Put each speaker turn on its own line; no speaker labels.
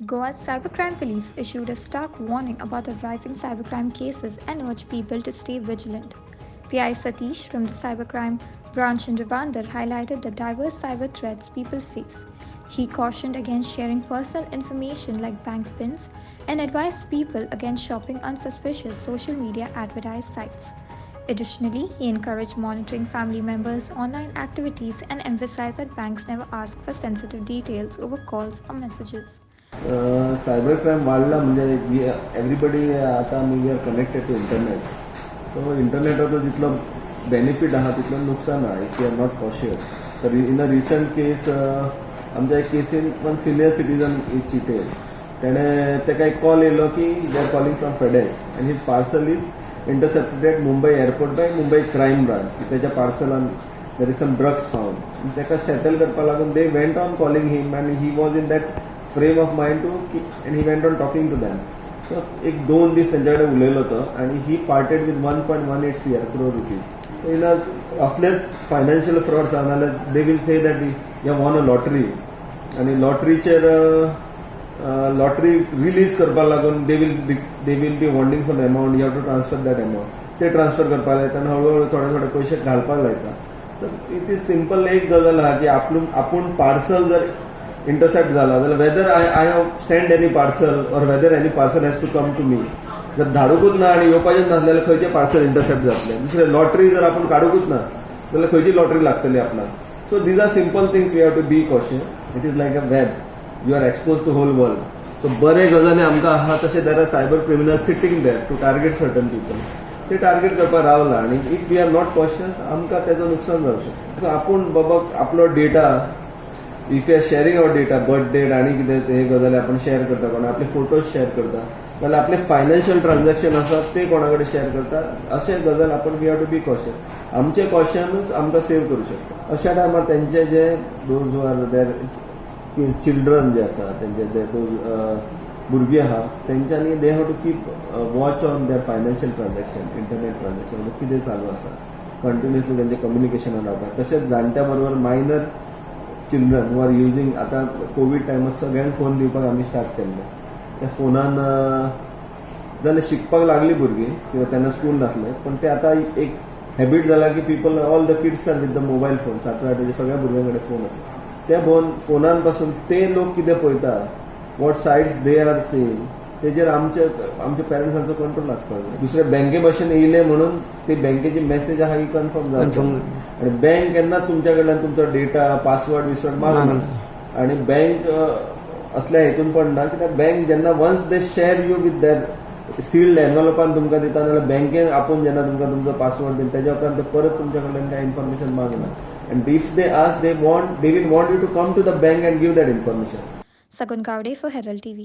Goa's cybercrime police issued a stark warning about the rising cybercrime cases and urged people to stay vigilant. PI Satish from the cybercrime branch in Rivandar highlighted the diverse cyber threats people face. He cautioned against sharing personal information like bank pins and advised people against shopping on suspicious social media advertised sites. Additionally, he encouraged monitoring family members' online activities and emphasized that banks never ask for sensitive details over calls or messages.
Cyber crime वाढला म्हणजे everybody आता we are connected to internet. So इंटरनेटवर जितलं benefit आहा तितलं नुकसान आहे if you are not cautious. तर इन अ रिसंट केस आमच्या एक केसीन one senior citizen is cheated. तेका एक कॉल येयलो की they are calling from FedEx and his parcel is intercepted Mumbai airport by Mumbai crime branch. त्याच्या पार्सलान there is some drugs found. तेका सेटल करपा लागून they went on calling him and he was in that frame of mind too and he went on talking to them. So एक 2 दीस त्यांच्याकडे उलयलो तो आणि he parted with 1.18 crore rupees. In असलेच फायनान्शियल फ्रॉड्स जाल्यार they will say that you won a lottery आणि लॉटरीचेर लॉटरी रिलीज करपा लागून they will be wanting some amount. You have to transfer that amount. ते ट्रान्सफर करपाक लायता आनी हळूहळू थोडे थोडे पयशे घालपाक लायता. तर इट इज सिंपल एक गजाल आहा की आपूण पार्सल जर इंटरसेप्ट झाला जाल्यार whether I have send any parcel or whether any parcel has to come to me. जर धाडूकूच ना आनी येवपाचेंच ना जाल्यार खंयचे पार्सल इंटरसेप्ट जातले. दुसरे लॉटरी जर आपूण काडूकूच ना जाल्यार खंयची लॉटरी लागतली आपणाक. So these are simple things we have to be cautious. It is like a web. You are expose to whole world. So बरे गजाली आमकां आहा तशें there are cyber criminal sitting there to target certain people. ते target करपाक रावला आनी if we are not cautious आमकां तेजो नुकसान जावंक शकता. सो आपूण बाबा आपलो data if you are sharing our data birth date आणि कितें हे गजाली आपण शेअर करता कोणा आपले फोटोज शेअर करता जाल्यार आपले फायनान्शियल ट्रान्झॅक्शन आसात ते कोणा कडेन शेअर करता अशे गजाल आपण we have to be cautious. आमचे कॉशनूच आमकां सेव्ह करू शकता. अशा टायमार तेंचे जे those who are there children जे आसा तेंचे जे भुरगीं आहा तेंच्यांनी they have to keep watch on their financial transaction internet transaction कितें चालू आसा कंटिन्युअसली तेंचे कम्युनिकेशनान रावता. तशेंच जाणट्या बरोबर minor children who are using आता कोविड टायमार सगळ्यांक फोन दिवपाक आमी स्टार्ट केल्ले. त्या फोनान जाल्यार शिकपाक लागली भुरगीं किंवा तेन्ना स्कूल नासले पण ते आता एक हॅबीट जाला की people all the kids are with the mobile phone. 7-8 सगळ्या भुरग्यां कडेन फोन आसा. त्या फोनान पासून ते लोक कितें पळयता what sides they are seeing तेजेर आमचे पेरंट्सांचो कंट्रोल आसपाक जाय. दुसरे बँके भाशेन येयले म्हणून ती बँकेची मेसेज आहा ही कन्फर्म जावची आणि बँक केन्नाच तुमच्या कडल्यान तुमचो डेटा पासवर्ड मागना आणि बँक असल्या हेतून पडना कित्याक बँक जेन्ना once they share you with their sealed एनवलपान तुमकां दिता जाल्यार बँकेन आपूण जेन्ना तुमकां तुमचो पासवर्ड दिता तेज्या उपरांत ते परत तुमच्या कडल्यान कांय इन्फॉर्मेशन मागना. And if they ask they will want you to come to the bank and give that information.
Sagun Gowde for Herald TV.